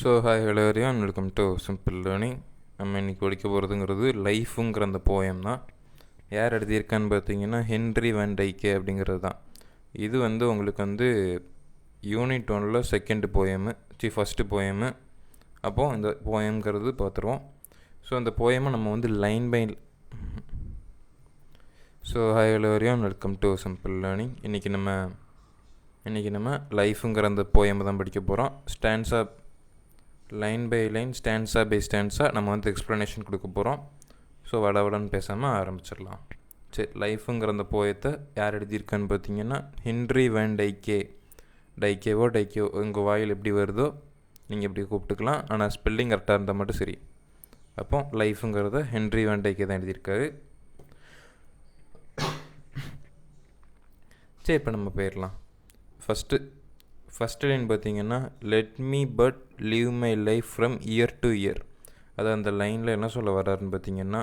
So hi hello everyone, welcome to simple learning. நம்ம இன்றைக்கி படிக்க போகிறதுங்கிறது லைஃபுங்கிற அந்த போயம் தான். யார் எழுதியிருக்கான்னு பார்த்தீங்கன்னா ஹென்ரி வேன் டைக்கே அப்படிங்கிறது தான். இது உங்களுக்கு யூனிட் 1ல் செகண்ட் போயமு, ஃபஸ்ட்டு போயமு. அப்போது இந்த போயம்ங்கிறது பார்த்துருவோம். ஸோ அந்த போயமை நம்ம line by hi hello everyone, welcome to simple learning. இன்றைக்கி நம்ம லைஃபுங்கிற அந்த போயமை தான் படிக்க போகிறோம். Stanza line by line, stanza by stanza நம்ம எக்ஸ்ப்ளனேஷன் கொடுக்க போகிறோம். ஸோ வடவடன்னு பேசாமல் ஆரம்பிச்சிடலாம். சரி, லைஃபுங்கிற அந்த போயத்தை யார் எழுதியிருக்கான்னு பார்த்தீங்கன்னா ஹென்ரி வேன் டைக்கே. டைக்கேவோ உங்கள் வாயில் எப்படி வருதோ நீங்கள் எப்படி கூப்பிட்டுக்கலாம், ஆனால் ஸ்பெல்லிங் கரெக்டாக இருந்தால் மட்டும் சரி. அப்போ லைஃபுங்கிறத ஹென்ரி வேன் டைக்கே தான் எழுதியிருக்காரு. சரி, இப்போ நம்ம போயிடலாம். ஃபஸ்ட்டு லைன் பார்த்தீங்கன்னா let me but leave my life from year to year. அது அந்த லைனில் என்ன சொல்ல வர்றாருன்னு பார்த்தீங்கன்னா,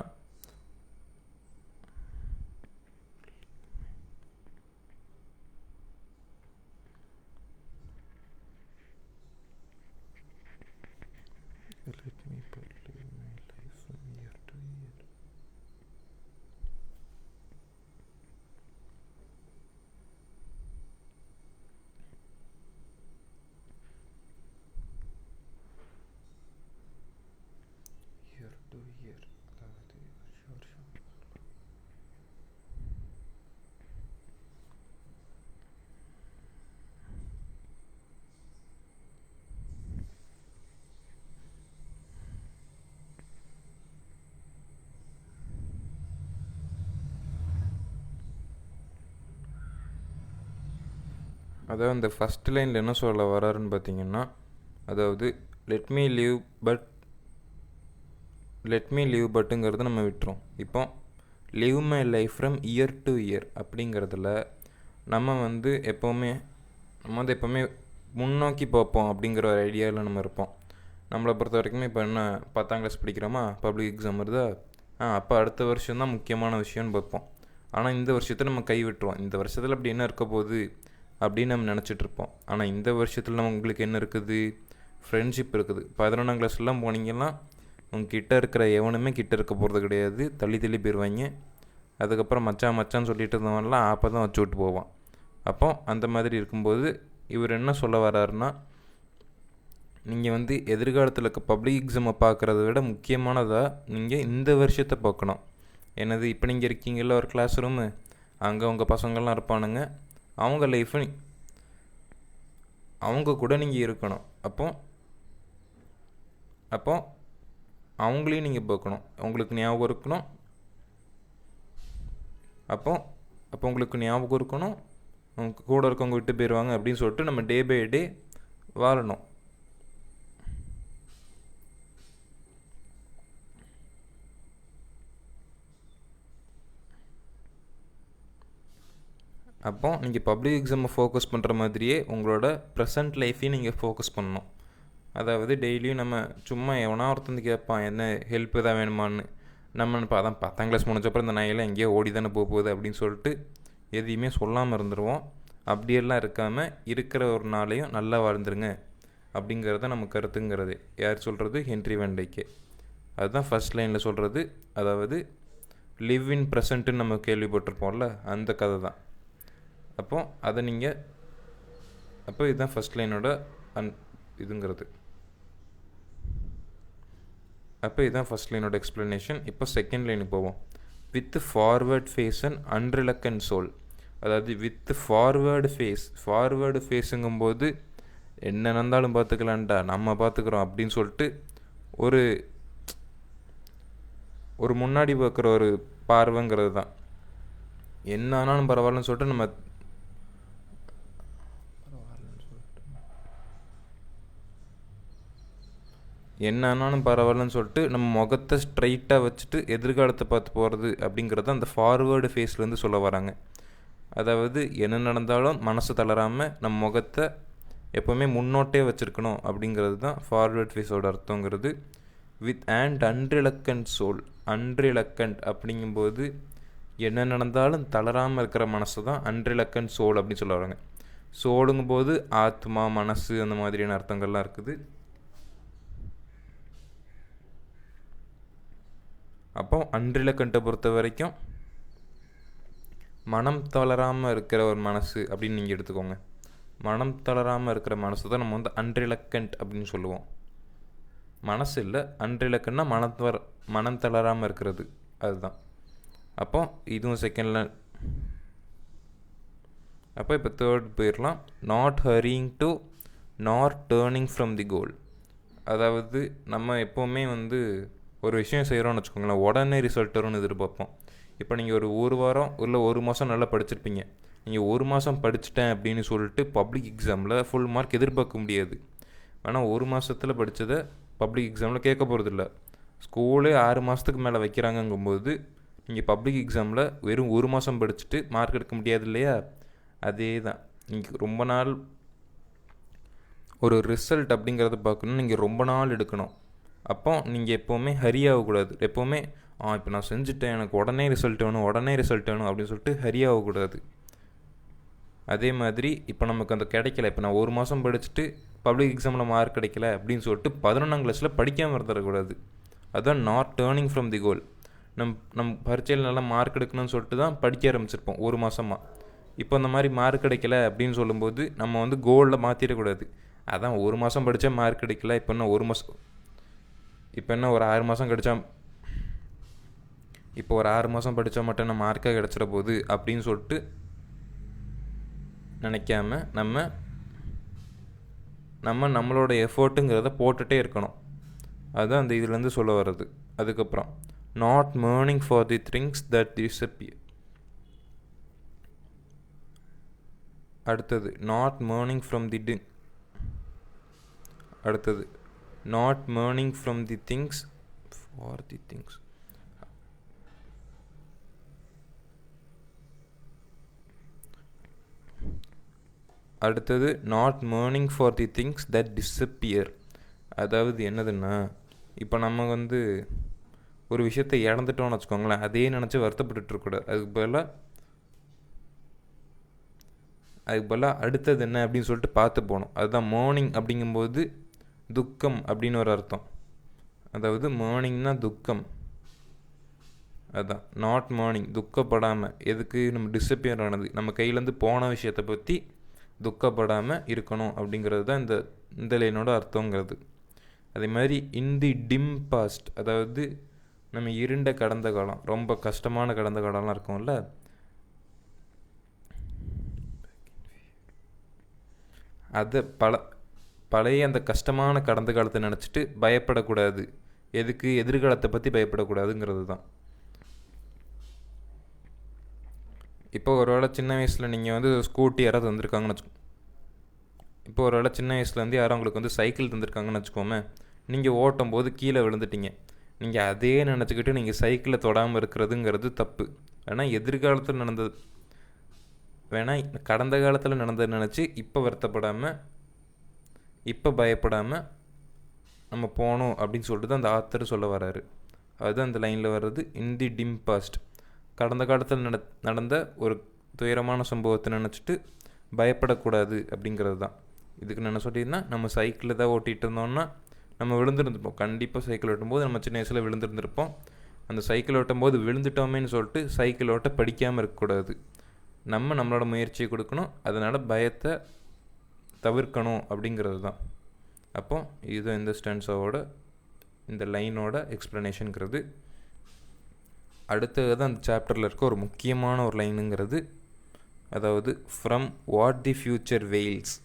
அதாவது அந்த ஃபஸ்ட் லைனில் என்ன சொல்ல வராருன்னு பார்த்தீங்கன்னா, அதாவது லெட் மீ லீவ் பட்டுங்கிறத நம்ம விட்டுரும். இப்போ leave my life from year to year அப்படிங்கிறதுல நம்ம எப்போவுமே முன்னோக்கி பார்ப்போம் அப்படிங்கிற ஒரு ஐடியாவில் நம்ம இருப்போம். நம்மளை பொறுத்த வரைக்குமே இப்போ என்ன 10ஆம் கிளாஸ் படிக்கிறோமா, பப்ளிக் எக்ஸாம் வருதா, அப்போ அடுத்த வருஷம் தான் முக்கியமான விஷயம்னு பார்ப்போம். ஆனால் இந்த வருஷத்தை நம்ம கை விட்டுருவோம். இந்த வருஷத்தில் அப்படி என்ன இருக்க போகுது அப்படின்னு நம்ம நினச்சிட்ருப்போம். ஆனால் இந்த வருஷத்தில் உங்களுக்கு என்ன இருக்குது, ஃப்ரெண்ட்ஷிப் இருக்குது. 11ஆம் கிளாஸ்லாம் போனீங்கன்னா உங்ககிட்ட இருக்கிற எவனுமே கிட்ட இருக்க போகிறது கிடையாது, தள்ளி போயிடுவாங்க. அதுக்கப்புறம் மச்சான்னு சொல்லிட்டு இருந்தவன்லாம் அப்போ தான் வச்சு விட்டு போவான். அப்போ அந்த மாதிரி இருக்கும்போது இவர் என்ன சொல்ல வர்றாருன்னா, நீங்கள் எதிர்காலத்தில் இருக்க பப்ளிக் எக்ஸாமை பார்க்குறத விட முக்கியமானதாக நீங்கள் இந்த வருஷத்தை பார்க்கணும். என்னது, இப்போ நீங்கள் இருக்கீங்கள ஒரு கிளாஸ் ரூமு, அங்கே உங்கள் பசங்கள்லாம் இருப்பானுங்க, அவங்க லைஃப்பை அவங்க கூட நீங்கள் இருக்கணும். அப்போ அவங்களையும் நீங்கள் பார்க்கணும், உங்களுக்கு ஞாபகம் இருக்கணும். அப்போ உங்களுக்கு ஞாபகம் இருக்கணும், அவங்க கூட இருக்கவங்க விட்டு போயிடுவாங்க அப்படின்னு சொல்லிட்டு நம்ம டே பை டே வாழணும். அப்போ நீங்கள் பப்ளிக் எக்ஸாமை ஃபோக்கஸ் பண்ணுற மாதிரியே உங்களோட ப்ரெசன்ட் லைஃப்பையும் நீங்கள் ஃபோக்கஸ் பண்ணணும். அதாவது டெய்லியும் நம்ம சும்மா எவனா ஒருத்தந்து கேட்பான் என்ன ஹெல்ப் எதாவது வேணுமான்னு, நம்ம அதான் 10ஆம் கிளாஸ் முடிஞ்சப்பறம் இந்த நாயெல்லாம் எங்கேயோ ஓடி தானே போகுது அப்படின்னு சொல்லிட்டு எதையுமே சொல்லாமல் இருந்துருவோம். அப்படியெல்லாம் இருக்காமல் இருக்கிற ஒரு நாளையும் நல்லா வாழ்ந்துருங்க அப்படிங்கிறத நம்ம கருத்துங்கிறது. யார் சொல்கிறது, ஹென்ரி வேன் டைக்கே. அதுதான் ஃபஸ்ட் லைனில் சொல்கிறது. அதாவது லிவ் இன் ப்ரெசண்ட்டுன்னு நம்ம கேள்விப்பட்டிருப்போம்ல, அந்த கதை தான். அப்போ இதுதான் ஃபஸ்ட் லைனோட இதுங்கிறது. அப்போ இதுதான் ஃபஸ்ட் லைனோட எக்ஸ்ப்ளனேஷன். இப்போ செகண்ட் லைனுக்கு போவோம். With forward face and unreluctant soul. அதாவது வித் ஃபார்வேர்டு ஃபேஸுங்கும்போது என்ன நடந்தாலும் பார்த்துக்கலான்டா, நம்ம பார்த்துக்குறோம் அப்படின்னு சொல்லிட்டு ஒரு முன்னாடி பார்க்குற ஒரு பார்வைங்கிறது தான். என்ன ஆனாலும் பரவாயில்லன்னு சொல்லிட்டு நம்ம முகத்தை ஸ்ட்ரைட்டாக வச்சுட்டு எதிர்காலத்தை பார்த்து போகிறது அப்படிங்கிறத அந்த ஃபார்வேர்டு ஃபேஸ்லேருந்து சொல்ல வராங்க. அதாவது என்ன நடந்தாலும் மனசு தளராமல் நம்ம முகத்தை எப்போவுமே முன்னோட்டே வச்சுருக்கணும் அப்படிங்கிறது தான் ஃபார்வேர்ட் ஃபேஸோட அர்த்தங்கிறது. With and unreluctant soul. Unreluctant அப்படிங்கும்போது என்ன நடந்தாலும் தளராமல் இருக்கிற மனசு தான் அன்ரிலக்கன்ட் சோல் அப்படின்னு சொல்ல வராங்க. சோலுங்கும்போது ஆத்மா, மனசு அந்த மாதிரியான அர்த்தங்கள்லாம் இருக்குது. அப்போ அன்ரிலக்கண்ட்டை பொறுத்த வரைக்கும் மனம் தளராமல் இருக்கிற ஒரு மனசு அப்படின்னு நீங்கள் எடுத்துக்கோங்க. மனம் தளராமல் இருக்கிற மனசு தான் நம்ம வந்து அன்ரிலக்கண்ட் அப்படின்னு சொல்லுவோம். மனசு இல்லை, அன்ரிலக்கண்ட்னா மனம் தளராமல் இருக்கிறது, அதுதான். அப்போ இதுவும் செகண்டில். அப்போ இப்போ தேர்ட் போயிடலாம். Not hurrying to not turning from the goal. அதாவது நம்ம எப்போவுமே வந்து ஒரு விஷயம் செய்கிறோன்னு வச்சுக்கோங்களேன், உடனே ரிசல்ட் வரும்னு எதிர்பார்ப்போம். இப்போ நீங்கள் ஒரு வாரம் இல்லை ஒரு மாதம் நல்லா படிச்சிருப்பீங்க. நீங்கள் ஒரு மாதம் படிச்சிட்டேன் அப்படின்னு சொல்லிட்டு பப்ளிக் எக்ஸாமில் ஃபுல் மார்க் எதிர்பார்க்க முடியாது. ஆனால் ஒரு மாதத்தில் படித்ததை பப்ளிக் எக்ஸாமில் கேட்க போகிறதில்ல. ஸ்கூலே 6 மாதத்துக்கு மேலே வைக்கிறாங்கங்கும்போது நீங்கள் பப்ளிக் எக்ஸாமில் வெறும் ஒரு மாதம் படிச்சுட்டு மார்க் எடுக்க முடியாது இல்லையா? அதே தான். நீங்கள் ரொம்ப நாள் ஒரு ரிசல்ட் அப்படிங்கிறத பார்க்கணுன்னா நீங்கள் ரொம்ப நாள் எடுக்கணும். அப்போ நீங்கள் எப்போவுமே ஹரி ஆகக்கூடாது. எப்போவுமே இப்போ நான் செஞ்சுட்டேன், எனக்கு உடனே ரிசல்ட் வேணும் அப்படின்னு சொல்லிட்டு ஹரி ஆகக்கூடாது. அதே மாதிரி இப்போ நமக்கு அந்த கிடைக்கல, இப்போ நான் ஒரு மாதம் படிச்சுட்டு பப்ளிக் எக்ஸாமில் மார்க் கிடைக்கல அப்படின்னு சொல்லிட்டு 11ஆம் கிளாஸில் படிக்காமல் இருந்துடக்கூடாது. அதுதான் நாட் டேர்னிங் ஃப்ரம் தி கோல். நம் பரீட்சையில் நல்லா மார்க் எடுக்கணும்னு சொல்லிட்டு தான் படிக்க ஆரம்பிச்சிருப்போம் ஒரு மாதமாக. இப்போ அந்த மாதிரி மார்க் கிடைக்கல அப்படின்னு சொல்லும்போது நம்ம வந்து கோலில் மாற்றிடக்கூடாது. அதான் ஒரு மாதம் படித்தா மார்க் கிடைக்கல, இப்போ என்ன ஒரு ஒரு 6 மாதம் படித்தா மட்டும் என்ன மார்க்காக கிடச்சிட போகுது அப்படின்னு சொல்லிட்டு நினைக்காம நம்மளோட எஃபோர்ட்டுங்கிறத போட்டுகிட்டே இருக்கணும். அதுதான் அந்த இதுலேருந்து சொல்ல வர்றது. அதுக்கப்புறம் not mourning for the things that disappear. அடுத்தது not mourning from the not mourning from the things for the things. அடுத்தது not mourning for the things that disappear. அதாவது என்னதுன்னா, இப்போ நம்ம வந்து ஒரு விஷயத்தை இழந்துட்டோம்னு வச்சுக்கோங்களேன், அதே நினச்சி வருத்தப்பட்டுருக்கூடாது. அதுக்கு பதிலாக அடுத்தது என்ன அப்படின்னு சொல்லிட்டு பார்த்து போகணும். அதுதான் மர்னிங் அப்படிங்கும்போது துக்கம் அப்படின்னு ஒரு அர்த்தம். அதாவது மர்னிங்னா துக்கம். அதுதான் நாட் மர்னிங், துக்கப்படாமல். எதுக்கு? நம்ம டிஸப்பியர் ஆனது, நம்ம கையிலேருந்து போன விஷயத்தை பற்றி துக்கப்படாமல் இருக்கணும் அப்படிங்கிறது தான் இந்த லைனோட அர்த்தங்கிறது. அதே மாதிரி இன் தி டிம் பாஸ்ட், அதாவது நம்ம இருண்ட கடந்த காலம், ரொம்ப கஷ்டமான கடந்த காலம்லாம் இருக்கும்ல, அதை பழைய அந்த கஷ்டமான கடந்த காலத்தை நினச்சிட்டு பயப்படக்கூடாது. எதுக்கு? எதிர்காலத்தை பற்றி பயப்படக்கூடாதுங்கிறது தான். இப்போ ஒருவேளை சின்ன வயசில் நீங்கள் வந்து ஸ்கூட்டி யாராவது தந்திருக்காங்கன்னு வச்சுக்கோ. இப்போ ஒருவேளை சின்ன வயசுலேருந்து யாரும் உங்களுக்கு வந்து சைக்கிள் தந்திருக்காங்கன்னு வச்சுக்கோமே, நீங்கள் ஓட்டும் போது கீழே விழுந்துட்டீங்க. நீங்கள் அதே நினச்சிக்கிட்டு நீங்கள் சைக்கிளை தொடாமல் இருக்கிறதுங்கிறது தப்பு. வேணால் எதிர்காலத்தில் நடந்தது, வேணால் கடந்த காலத்தில் நடந்தது நினச்சி இப்போ வருத்தப்படாமல், இப்போ பயப்படாமல் நம்ம போகணும் அப்படின்னு சொல்லிட்டு தான் அந்த ஆத்தர் சொல்ல வராரு. அதுதான் அந்த லைனில் வர்றது. இன் தி டிம் பாஸ்ட், கடந்த காலத்தில் நடந்த ஒரு துயரமான சம்பவத்தை நினச்சிட்டு பயப்படக்கூடாது அப்படிங்கிறது தான். இதுக்கு நான் என்ன சொல்லியிருந்தேன், நம்ம சைக்கிளில் தான் ஓட்டிகிட்டு இருந்தோம்னா நம்ம விழுந்துருந்துருப்போம். கண்டிப்பாக சைக்கிள் ஓட்டும்போது நம்ம சின்ன வயசில் விழுந்துருந்துருப்போம். அந்த சைக்கிள் ஓட்டும்போது விழுந்துட்டோமேன்னு சொல்லிட்டு சைக்கிள் ஓட்ட படிக்காமல் இருக்கக்கூடாது. நம்மளோட முயற்சியை கொடுக்கணும், அதனால் பயத்தை தவிர்க்கணும் அப்படிங்கிறது தான். அப்போ இது இந்த ஸ்டான்ஸாவோட இந்த லைனோட எக்ஸ்ப்ளனேஷனுங்கிறது. அடுத்தது தான் அந்த சாப்டரில் இருக்க ஒரு முக்கியமான ஒரு லைனுங்கிறது. அதாவது from what the future veils.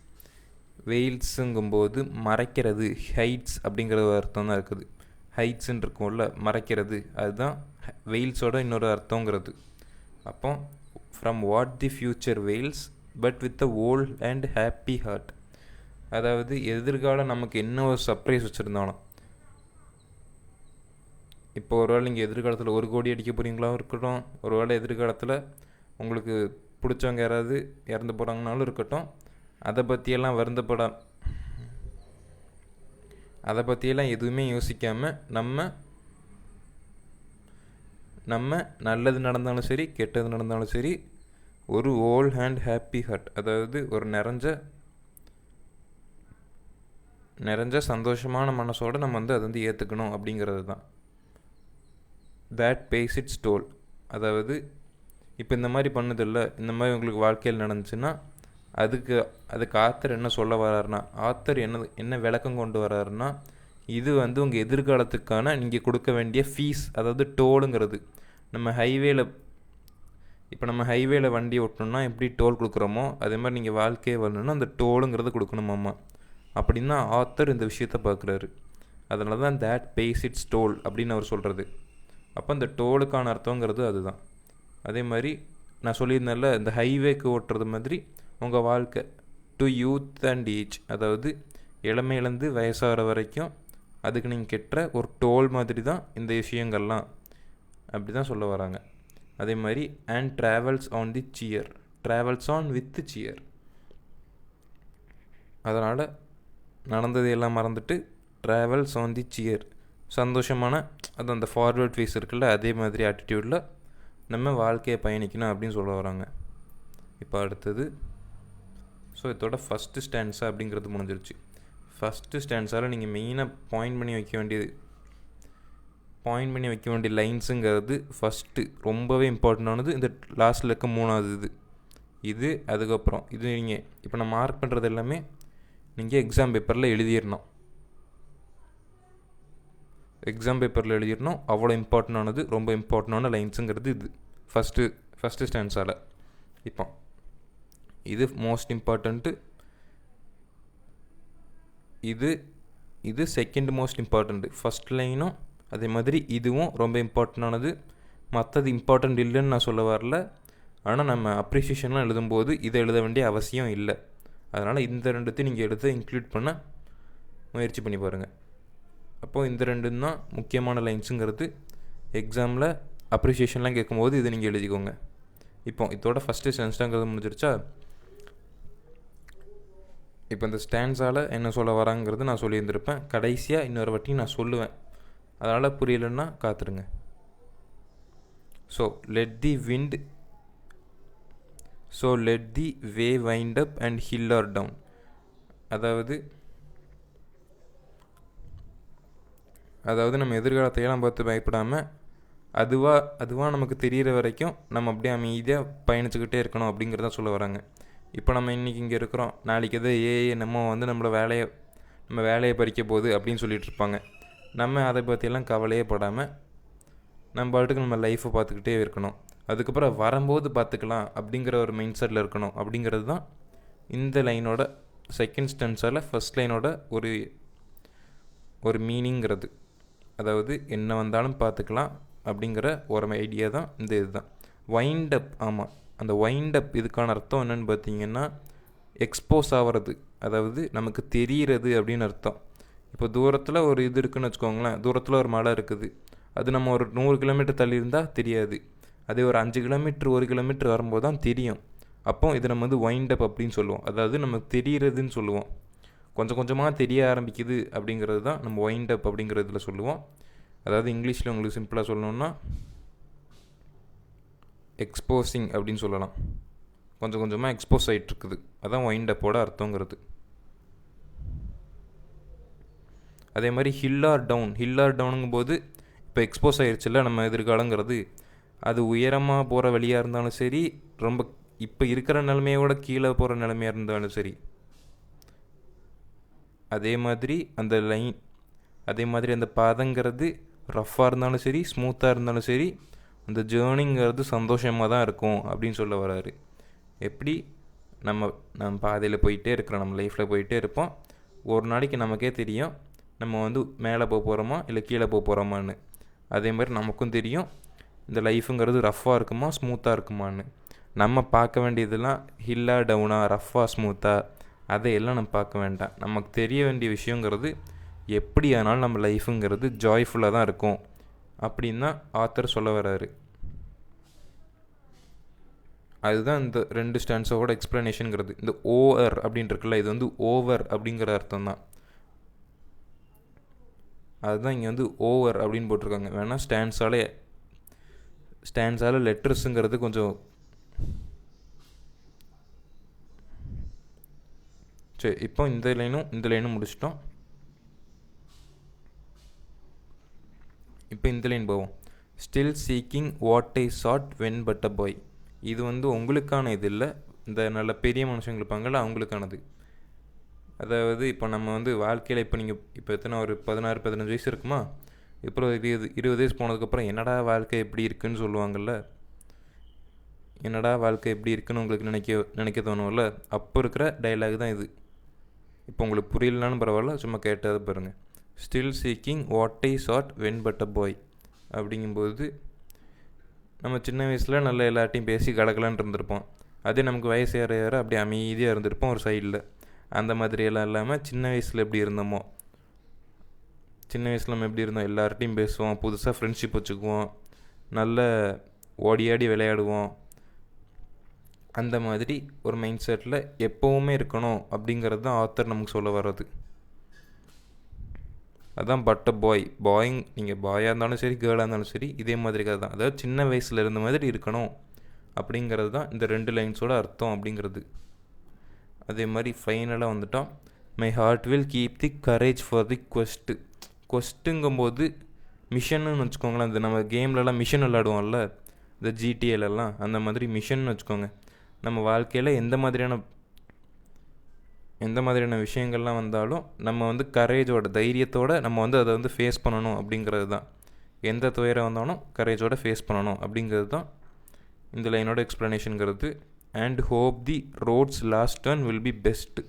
வெயில்ஸுங்கும்போது மறைக்கிறது, ஹைட்ஸ் அப்படிங்கிற ஒரு அர்த்தம் தான் இருக்குது. ஹைட்ஸுன்னு இருக்கும்ல, மறைக்கிறது, அதுதான் வெயில்ஸோட இன்னொரு அர்த்தங்கிறது. அப்போ from what the future veils but with a old and happy heart. அதாவது எதிர்காலம் நமக்கு என்ன ஒரு சர்ப்ரைஸ் வச்சுருந்தாலும், இப்போ ஒரு வேளை நீங்கள் எதிர்காலத்தில் 1 கோடி அடிக்க போகிறீங்களாவும் இருக்கட்டும், ஒரு வேளை எதிர்காலத்தில் உங்களுக்கு பிடிச்சவங்க யாராவது இறந்து போகிறாங்கனாலும் இருக்கட்டும், அதை பற்றியெல்லாம் எதுவுமே யோசிக்காமல் நம்ம நல்லது நடந்தாலும் சரி கெட்டது நடந்தாலும் சரி ஒரு ஓல் ஹேண்ட் ஹாப்பி ஹார்ட், அதாவது ஒரு நிறைஞ்ச சந்தோஷமான மனசோடு நம்ம வந்து அதை வந்து ஏற்றுக்கணும் அப்படிங்கிறது தான். that pays its toll. அதாவது இப்போ இந்த மாதிரி பண்ணுதில்ல, இந்த மாதிரி உங்களுக்கு வாழ்க்கையில் நடந்துச்சுன்னா அதுக்கு ஆத்தர் என்ன சொல்ல வர்றாருன்னா, ஆத்தர் என்ன விளக்கம் கொண்டு வர்றாருன்னா, இது வந்து உங்கள் எதிர்காலத்துக்கான நீங்கள் கொடுக்க வேண்டிய ஃபீஸ், அதாவது டோலுங்கிறது. இப்போ நம்ம ஹைவேல வண்டி ஓட்டணும்னா எப்படி டோல் கொடுக்குறோமோ அதே மாதிரி நீங்கள் வாழ்க்கையே வரணுன்னா அந்த டோலுங்கிறது கொடுக்கணுமாம்மா. அப்படின்னா ஆத்தர் இந்த விஷயத்தை பார்க்குறாரு. அதனால தான் தேட் பேஸ் இட்ஸ் டோல் அப்படின்னு அவர் சொல்கிறது. அப்போ இந்த டோலுக்கான அர்த்தங்கிறது அதுதான். அதே மாதிரி நான் சொல்லியிருந்தேன்ல, இந்த ஹைவேக்கு ஓட்டுறது மாதிரி உங்கள் வாழ்க்கை டு யூத் அண்ட் ஏஜ், அதாவது இளமையிலேருந்து வயசாகிற வரைக்கும் அதுக்கு நீங்கள் கெட்டுற ஒரு டோல் மாதிரி தான் இந்த விஷயங்கள்லாம், அப்படி தான் சொல்ல வராங்க. அதே மாதிரி and travels on the shear, travels on with shear. அதனால் நடந்ததையெல்லாம் மறந்துட்டு ட்ராவல்ஸ் ஆன் தி சியர், சந்தோஷமான அது அந்த ஃபார்வேர்ட் ஃபேஸ் இருக்குல்ல, அதே மாதிரி ஆட்டிடியூடில் நம்ம வாழ்க்கையை பயணிக்கணும் அப்படின்னு சொல்ல வராங்க. இப்போ அடுத்தது, ஸோ இதோட ஃபஸ்ட்டு ஸ்டான்ஸா அப்படிங்கிறது முடிஞ்சிருச்சு. ஃபஸ்ட்டு ஸ்டான்ஸால் நீங்கள் மெயினாக பாயிண்ட் பண்ணி வைக்க வேண்டிய லைன்ஸுங்கிறது ஃபஸ்ட்டு ரொம்பவே இம்பார்ட்டண்டானது இந்த லாஸ்ட்டில் இருக்க 3வது இது. அதுக்கப்புறம் இது நீங்கள் இப்போ நான் மார்க் பண்ணுறது எல்லாமே நீங்கள் எக்ஸாம் பேப்பரில் எழுதிடணும். அவ்வளோ இம்பார்ட்டண்டானது, ரொம்ப இம்பார்ட்டண்டான லைன்ஸுங்கிறது இது ஃபஸ்ட்டு ஸ்டான்ஸால். இப்போ இது மோஸ்ட் இம்பார்ட்டண்ட்டு, இது செகண்ட் மோஸ்ட் இம்பார்ட்டண்ட்டு. ஃபஸ்ட் லைனும் அதே மாதிரி இதுவும் ரொம்ப இம்பார்ட்டண்டானது. மற்றது இம்பார்ட்டண்ட் இல்லைன்னு நான் சொல்ல வரல, ஆனால் நம்ம அப்ரிஷியேஷன்லாம் எழுதும்போது இதை எழுத வேண்டிய அவசியம் இல்லை. அதனால் இந்த ரெண்டுத்தையும் நீங்கள் இன்க்ளூட் பண்ண முயற்சி பண்ணி பாருங்கள். அப்போது இந்த ரெண்டும் தான் முக்கியமான லைன்ஸுங்கிறது. எக்ஸாமில் அப்ரிஷியேஷன்லாம் கேட்கும்போது இதை நீங்கள் எழுதிக்கோங்க. இப்போ இதோட ஃபஸ்ட்டு ஸ்டான்ஸாங்கிறது முடிஞ்சிருச்சா? இப்போ இந்த ஸ்டான்ஸால் என்ன சொல்ல வராங்கிறது நான் சொல்லியிருந்திருப்பேன். கடைசியாக இன்னொரு வாட்டி நான் சொல்லுவேன், அதனால் புரியலைன்னா காத்துருங்க. So let the way wind up and hill or down. அதாவது நம்ம எதிர்காலத்தையெல்லாம் பார்த்து பயப்படாமல் அதுவாக நமக்கு தெரிகிற வரைக்கும் நம்ம அப்படியே அமைதியாக பயணிச்சுக்கிட்டே இருக்கணும் அப்படிங்கிறத சொல்ல வராங்க. இப்போ நம்ம இன்றைக்கி இங்கே இருக்கிறோம், நாளைக்கு எதோ நம்ம வந்து நம்ம வேலையை பறிக்க போகுது அப்படின்னு சொல்லிகிட்டு இருப்பாங்க. நம்ம அதை பற்றியெல்லாம் கவலையே படாமல் நம்ம பாட்டுக்கு நம்ம லைஃப்பை பார்த்துக்கிட்டே இருக்கணும். அதுக்கப்புறம் வரும்போது பார்த்துக்கலாம் அப்படிங்கிற ஒரு மைண்ட் செட்டில் இருக்கணும். அப்படிங்கிறது தான் இந்த லைனோட செகண்ட் ஸ்டான்ஸால் ஃபஸ்ட் லைனோட ஒரு மீனிங்கிறது. அதாவது என்ன வந்தாலும் பார்த்துக்கலாம் அப்படிங்கிற ஒரு ஐடியா தான் இந்த இதுதான் வைண்ட் அப். ஆமாம், அந்த வைண்ட் அப் இதுக்கான அர்த்தம் என்னென்னு பார்த்தீங்கன்னா எக்ஸ்போஸ் ஆகிறது, அதாவது நமக்கு தெரிகிறது அப்படின்னு அர்த்தம். இப்போ தூரத்தில் ஒரு இது இருக்குதுன்னு வச்சுக்கோங்களேன், தூரத்தில் ஒரு மலை இருக்குது, அது நம்ம ஒரு 100 கிலோமீட்டர் தள்ளி இருந்தால் தெரியாது. அதே ஒரு 5 கிலோமீட்டர் 1 கிலோமீட்டர் வரும்போது தான் தெரியும். அப்போ இதை நம்ம வந்து வைண்ட் அப் அப்படின்னு சொல்லுவோம். அதாவது நமக்கு தெரிகிறதுன்னு சொல்லுவோம். கொஞ்சம் கொஞ்சமாக தெரிய ஆரம்பிக்குது அப்படிங்கிறது தான் நம்ம வைண்ட் அப் அப்படிங்கிறதுல சொல்லுவோம். அதாவது இங்கிலீஷில் உங்களுக்கு சிம்பிளாக சொல்லணுன்னா எக்ஸ்போசிங் அப்படின்னு சொல்லலாம். கொஞ்சம் கொஞ்சமாக எக்ஸ்போஸ் ஆகிட்டுருக்குது, அதான் வைண்ட் அப்போட அர்த்தங்கிறது. அதே மாதிரி ஹில் ஆர் டவுனுங்கும் போது இப்போ எக்ஸ்போஸ் ஆகிடுச்சுல்ல நம்ம எதிர்காலங்கிறது, அது உயரமாக போகிற வழியாக இருந்தாலும் சரி, ரொம்ப இப்போ இருக்கிற நிலைமையோட கீழே போகிற நிலைமையாக இருந்தாலும் சரி, அதே மாதிரி அந்த பாதைங்கிறது ரஃப்பாக இருந்தாலும் சரி, ஸ்மூத்தாக இருந்தாலும் சரி, அந்த ஜேர்னிங்கிறது சந்தோஷமாக தான் இருக்கும் அப்படின்னு சொல்ல வராரு. எப்படி நம்ம பாதையில் போயிட்டே இருக்கிறோம், நம்ம லைஃப்பில் போயிட்டே இருப்போம். ஒரு நாளைக்கு நமக்கே தெரியும் நம்ம வந்து மேலே போக போகிறோமா இல்லை கீழே போக போகிறோமான்னு. அதே மாதிரி நமக்கும் தெரியும் இந்த லைஃபுங்கிறது ரஃப்பாக இருக்குமா ஸ்மூத்தாக இருக்குமான்னு. நம்ம பார்க்க வேண்டியதெல்லாம் ஹில்லா டவுனா, ரஃப்பாக ஸ்மூத்தாக, அதையெல்லாம் நம்ம பார்க்க வேண்டாம். நமக்கு தெரிய வேண்டிய விஷயங்கிறது எப்படி ஆனாலும் நம்ம லைஃபுங்கிறது ஜாய்ஃபுல்லாக தான் இருக்கும் அப்படின்னு தான் ஆத்தர் சொல்ல வர்றாரு. அதுதான் இந்த 2 ஸ்டான்ஸோட எக்ஸ்ப்ளனேஷனுங்கிறது. இந்த ஓவர் அப்படின்னு இருக்குல்ல, இது வந்து ஓவர் அப்படிங்கிற அர்த்தம் தான். அதுதான் இங்கே வந்து ஓவர் அப்படின்னு போட்டிருக்காங்க. வேணால் ஸ்டான்ஸால் லெட்டர்ஸுங்கிறது கொஞ்சம் சரி. இப்போ இந்த லைனும் முடிச்சிட்டோம். இப்போ இந்த லைன் போவோம். Still seeking what I sought when but a boy. இது வந்து உங்களுக்கான இது இல்லை, இந்த நல்ல பெரிய மனுஷங்க இருப்பாங்கள்ல அவங்களுக்கானது. அதாவது இப்போ நம்ம வந்து வாழ்க்கையில் இப்போ நீங்கள் இப்போ எத்தனை ஒரு 16-15 வயசு இருக்குமா, இப்போ 20 வயசு போனதுக்கப்புறம் என்னடா வாழ்க்கை எப்படி இருக்குன்னு சொல்லுவாங்கள்ல, என்னடா வாழ்க்கை எப்படி இருக்குன்னு உங்களுக்கு நினைக்க தோணும்ல, அப்போ இருக்கிற டைலாக் தான் இது. இப்போ உங்களுக்கு புரியலனாலும் பரவாயில்ல, சும்மா கேட்டதை பாருங்கள். Still seeking what I sought when but a boy அப்படிங்கும்போது நம்ம சின்ன வயசில் நல்ல எல்லார்ட்டையும் பேசி கலக்கலான்னு இருந்திருப்போம். அதே நமக்கு வயசு ஏற ஏற அப்படி அமைதியாக இருந்திருப்போம் ஒரு சைடில். அந்த மாதிரியெல்லாம் இல்லாமல் சின்ன வயசில் எப்படி இருந்தோமோ, சின்ன வயசில் நம்ம எப்படி இருந்தோம், எல்லார்ட்டையும் பேசுவோம், புதுசாக ஃப்ரெண்ட்ஷிப் வச்சுக்குவோம், நல்ல ஓடியாடி விளையாடுவோம். அந்த மாதிரி ஒரு மைண்ட் செட்டில் எப்போவுமே இருக்கணும் அப்படிங்கிறது தான் ஆத்தர் நமக்கு சொல்ல வர்றது. அதுதான் பட் அ பாய். நீங்கள் பாயாக இருந்தாலும் சரி, கேர்ளாக இருந்தாலும் சரி, இதே மாதிரி கதை தான். அதாவது சின்ன வயசில் இருந்த மாதிரி இருக்கணும் அப்படிங்கிறது தான் இந்த 2 லைன்ஸோட அர்த்தம் அப்படிங்கிறது. அதே மாதிரி ஃபைனலாக வந்துட்டோம், my heart will keep the courage for the கொஸ்ட்டுங்கும்போது மிஷன்னு வச்சுக்கோங்களேன். இந்த நம்ம கேம்லலாம் மிஷன் விளாடுவோம்ல, இந்த ஜிடிஏலலாம் அந்த மாதிரி மிஷன் வச்சுக்கோங்க. நம்ம வாழ்க்கையில் எந்த மாதிரியான விஷயங்கள்லாம் வந்தாலும் நம்ம வந்து கரேஜோட, தைரியத்தோடு நம்ம வந்து அதை வந்து ஃபேஸ் பண்ணணும் அப்படிங்கிறது தான். எந்த துயரம் வந்தாலும் கரேஜோட ஃபேஸ் பண்ணணும் அப்படிங்கிறது தான் இந்த லைனோட எக்ஸ்ப்ளனேஷனுங்கிறது. And hope the road's last turn will be best.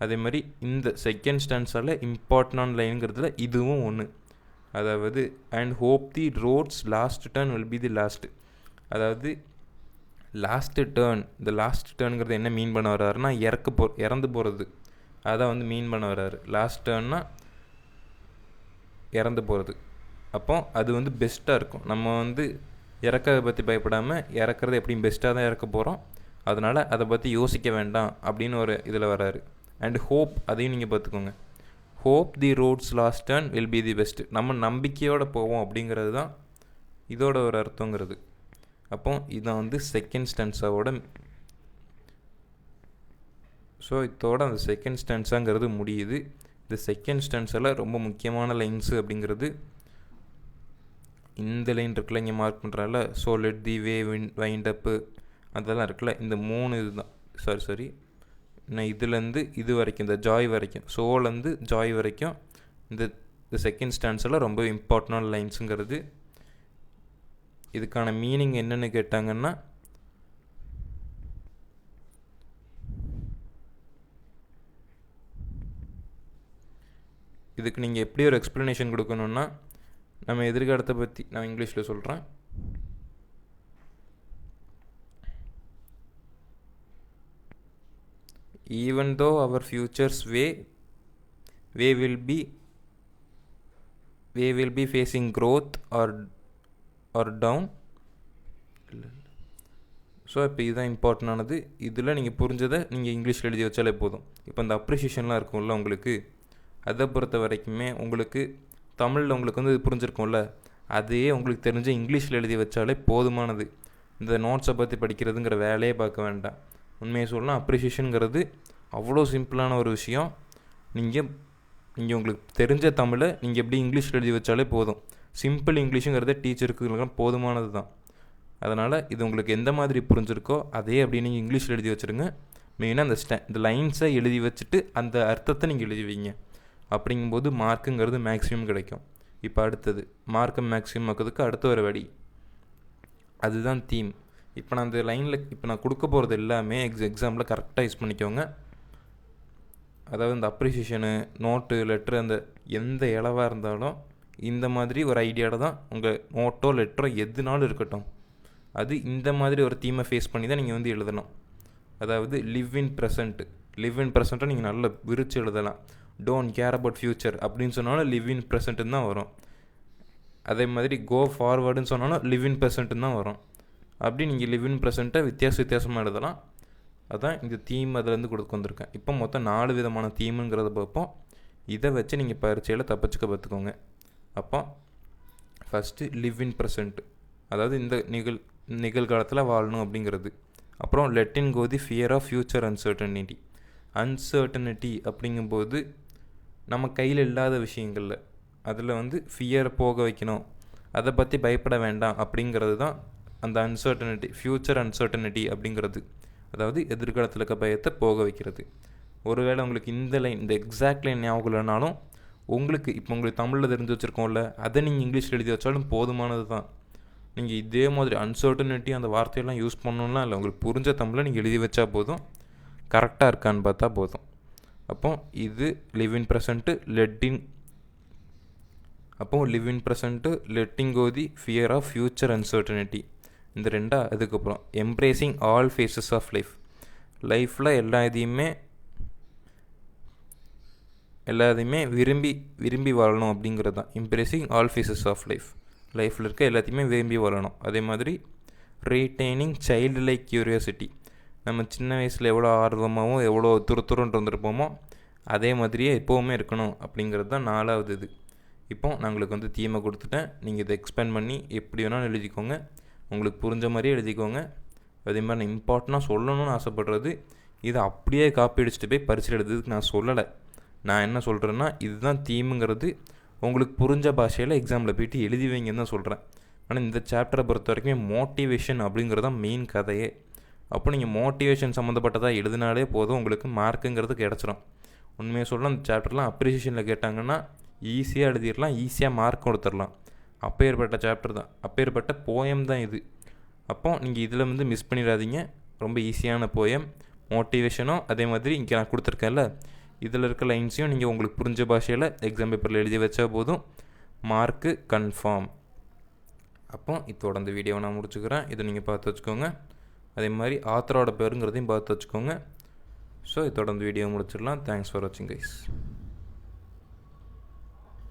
அதே மாதிரி இந்த செகண்ட் ஸ்டான்ஸால் இம்பார்ட்டன்டான லைனுங்கிறதுல இதுவும் ஒன்று. அதாவது and hope the road's last turn will be the last. அதாவது லாஸ்ட்டு டேர்ன், இந்த லாஸ்ட் டேர்னுங்கிறது என்ன மீன் பண்ண வர்றாருன்னா இறந்து போகிறது, அதான் வந்து மீன் பண்ண வர்றாரு. லாஸ்ட் டேர்ன்னா இறந்து போகிறது. அப்போ அது வந்து பெஸ்ட்டாக இருக்கும். நம்ம வந்து இறக்கிறத பற்றி பயப்படாமல் இறக்குறது எப்படியும் பெஸ்ட்டாக தான் இறக்க போகிறோம், அதனால் அதை பற்றி யோசிக்க வேண்டாம் அப்படின்னு ஒரு இதில் வராரு. அண்ட் ஹோப், அதையும் நீங்கள் பார்த்துக்கோங்க. Hope the road's last turn will be the best. நம்ம நம்பிக்கையோடு போவோம் அப்படிங்கிறது தான் இதோட ஒரு அர்த்தங்கிறது. அப்போ இதான் வந்து செகண்ட் ஸ்டான்ஸாவோட. ஸோ இதோட அந்த செகண்ட் ஸ்டான்ஸாங்கிறது முடியுது. இந்த செகண்ட் ஸ்டான்ஸில் ரொம்ப முக்கியமான லைன்ஸு அப்படிங்கிறது இந்த லைன் இருக்குல்ல, இங்கே மார்க் பண்ணுறால, so let the way wind up, அதெல்லாம் இருக்குல்ல, இந்த 3 இது தான். சரி நான் இதுலேருந்து இது வரைக்கும், இந்த ஜாய் வரைக்கும், ஸோலேருந்து ஜாய் வரைக்கும் இந்த செகண்ட் ஸ்டான்ஸில் ரொம்ப இம்பார்ட்டண்டான லைன்ஸுங்கிறது. இதுக்கான மீனிங் என்னென்னு கேட்டாங்கன்னா, இதுக்கு நீங்கள் எப்படி ஒரு எக்ஸ்ப்ளனேஷன் கொடுக்கணுன்னா, நம்ம எதிர்காலத்தை பற்றி நான் இங்கிலீஷில் சொல்கிறேன். Even though our futures we will be facing growth or down. So இப்போ இதுதான் இம்பார்ட்டண்டானது. இதில் நீங்கள் புரிஞ்சதை நீங்கள் இங்கிலீஷில் எழுதி வச்சாலே போதும். இப்போ இந்த அப்ரிஷியேஷன்லாம் இருக்கும்ல உங்களுக்கு, அதை பொறுத்த வரைக்குமே உங்களுக்கு தமிழில் உங்களுக்கு வந்து இது புரிஞ்சிருக்கும்ல, அதையே உங்களுக்கு தெரிஞ்ச இங்கிலீஷில் எழுதி வச்சாலே போதுமானது. இந்த நோட்ஸை பற்றி படிக்கிறதுங்கிற வேலையே பார்க்க வேண்டாம். உண்மையை சொல்லலாம், அப்ரிஷியேஷனுங்கிறது அவ்வளோ சிம்பிளான ஒரு விஷயம். நீங்கள் உங்களுக்கு தெரிஞ்ச தமிழை நீங்கள் எப்படி இங்கிலீஷில் எழுதி வச்சாலே போதும். சிம்பிள் இங்கிலீஷுங்கிறத டீச்சருக்கு போதுமானது தான். அதனால் இது உங்களுக்கு எந்த மாதிரி புரிஞ்சிருக்கோ அதே அப்படி நீங்கள் இங்கிலீஷில் எழுதி வச்சுருங்க. மெயினாக இந்த லைன்ஸை எழுதி வச்சுட்டு அந்த அர்த்தத்தை நீங்கள் எழுதி வைங்க. அப்படிங்கும்போது மார்க்குங்கிறது மேக்ஸிமம் கிடைக்கும். இப்போ அடுத்தது மார்க்கை மேக்ஸிமம் ஆக்கிறதுக்கு அடுத்த ஒரு வழி, அதுதான் தீம். இப்போ நான் அந்த லைனில் இப்போ நான் கொடுக்க போகிறது எல்லாமே எக்ஸாமில் கரெக்டாக யூஸ் பண்ணிக்கோங்க. அதாவது இந்த அப்ரிசியேஷனு, நோட்டு, லெட்ரு, அந்த எந்த இளவாக இருந்தாலும் இந்த மாதிரி ஒரு ஐடியாவில் தான் உங்கள் நோட்டோ லெட்டரோ எதுனாலும் இருக்கட்டும், அது இந்த மாதிரி ஒரு தீமை ஃபேஸ் பண்ணி தான் நீங்கள் வந்து எழுதணும். அதாவது லிவ் இன் ப்ரெசண்ட்டை நீங்கள் நல்லா விரித்து எழுதலாம். டோன்ட் கேர் அபவுட் ஃப்யூச்சர் அப்படின்னு சொன்னாலும் லிவ் இன் ப்ரெசண்ட்டுன்னு தான் வரும். அதே மாதிரி கோ ஃபார்வர்டுன்னு சொன்னாலும் லிவ் இன் ப்ரெசண்ட்டுன்னு தான் வரும். அப்படி நீங்கள் லிவ் இன் ப்ரெசண்ட்டை வித்தியாசமாக எழுதலாம். அதுதான் இந்த தீம் அதிலேருந்து கொடுக்க வந்திருக்கேன். இப்போ மொத்தம் 4 விதமான தீமுங்கிறத பார்ப்போம். இதை வச்சு நீங்கள் பரீட்சையில் தப்பிச்சுக்க பார்த்துக்கோங்க. அப்போ ஃபஸ்ட்டு லிவ் இன் ப்ரெசண்ட், அதாவது இந்த நிகழ்காலத்தில் வாழணும் அப்படிங்கிறது. அப்புறம் let in go the fear of future uncertainty அப்படிங்கும்போது நம்ம கையில் இல்லாத விஷயங்களில் அதில் வந்து ஃபியரை போக வைக்கணும். அதை பற்றி பயப்பட வேண்டாம் அப்படிங்கிறது தான் அந்த அன்சர்டனிட்டி, ஃப்யூச்சர் அன்சர்டனிட்டி அப்படிங்கிறது. அதாவது எதிர்காலத்தில் இருக்க பயத்தை போக வைக்கிறது. ஒருவேளை உங்களுக்கு இந்த லைன், இந்த எக்ஸாக்ட் லைன் ஞாபகம் இல்லைனாலும் உங்களுக்கு இப்போ உங்களுக்கு தமிழில் தெரிஞ்சு வச்சுருக்கோம்ல, அதை நீங்கள் இங்கிலீஷில் எழுதி வச்சாலும் போதுமானது தான். நீங்கள் இதே மாதிரி அன்சர்டனிட்டி அந்த வார்த்தையெல்லாம் யூஸ் பண்ணணும்லாம் இல்லை, உங்களுக்கு புரிஞ்ச தமிழில் நீங்கள் எழுதி வச்சா போதும், கரெக்டாக இருக்கான்னு பார்த்தா போதும். அப்போ இது live in present, live in present, letting go the fear of future uncertainty, இந்த ரெண்டா. அதுக்கப்புறம் embracing all phases of life. லைஃப்பில் எல்லாத்தையுமே விரும்பி வாழணும் அப்படிங்கிறது தான் embracing all phases of life. லைஃப்பில் இருக்க எல்லாத்தையுமே விரும்பி வாழணும். அதே மாதிரி ரீட்டைனிங் சைல்டு லைக் க்யூரியாசிட்டி. நம்ம சின்ன வயசில் எவ்வளோ ஆர்வமாகவும் எவ்வளோ துருத்துருன்னு இருந்திருப்போமோ அதே மாதிரியே எப்போவுமே இருக்கணும் அப்படிங்கிறது தான் 4வது இது. இப்போ நான் உங்களுக்கு தீமை கொடுத்துட்டேன். நீங்கள் இதை எக்ஸ்பேண்ட் பண்ணி எப்படி வேணாலும் எழுதிக்கோங்க, உங்களுக்கு புரிஞ்ச மாதிரியே எழுதிக்கோங்க. அதே மாதிரி நான் இம்பார்ட்டண்ட்டாக சொல்லணும்னு ஆசைப்படுறது, இதை அப்படியே காப்பி அடிச்சுட்டு போய் பரிசு எழுதுறதுக்கு நான் சொல்லலை. நான் என்ன சொல்கிறேன்னா, இதுதான் தீமுங்கிறது உங்களுக்கு புரிஞ்ச பாஷையில் எக்ஸாமில் போய்ட்டு எழுதி வைங்கன்னு தான் சொல்கிறேன். ஆனால் இந்த சாப்டரை பொறுத்த வரைக்கும் மோட்டிவேஷன் அப்படிங்கிறது தான் மெயின் கதையே. அப்போ நீங்கள் மோட்டிவேஷன் சம்மந்தப்பட்டதாக எழுதினாலே போதும், உங்களுக்கு மார்க்குங்கிறது கிடச்சிரும். உண்மையை சொல்ல அந்த சாப்டர்லாம் அப்ரிசியேஷனில் கேட்டாங்கன்னா ஈஸியாக எழுதிடலாம், ஈஸியாக மார்க் கொடுத்துடலாம். அப்பேற்பட்ட சாப்டர் தான், அப்பேற்பட்ட போயம் தான் இது. அப்போ நீங்கள் இதில் மிஸ் பண்ணிடாதீங்க. ரொம்ப ஈஸியான போயம். மோட்டிவேஷனும் அதே மாதிரி இங்கே நான் கொடுத்துருக்கேன்ல, இதில் இருக்க லைன்ஸையும் நீங்கள் உங்களுக்கு புரிஞ்ச பாஷையில் எக்ஸாம் பேப்பரில் எழுதி வச்சா போதும், மார்க்கு கன்ஃபார்ம். அப்போ இதோட இந்த வீடியோவை நான் முடிச்சுக்கிறேன். இதை நீங்கள் பார்த்து வச்சுக்கோங்க. அதே மாதிரி ஆத்தரோட பேருங்கிறதையும் பார்த்து வச்சுக்கோங்க. ஸோ இதோட இந்த வீடியோ முடிச்சிடலாம். தேங்க்ஸ் ஃபார் வாட்சிங் கைஸ்.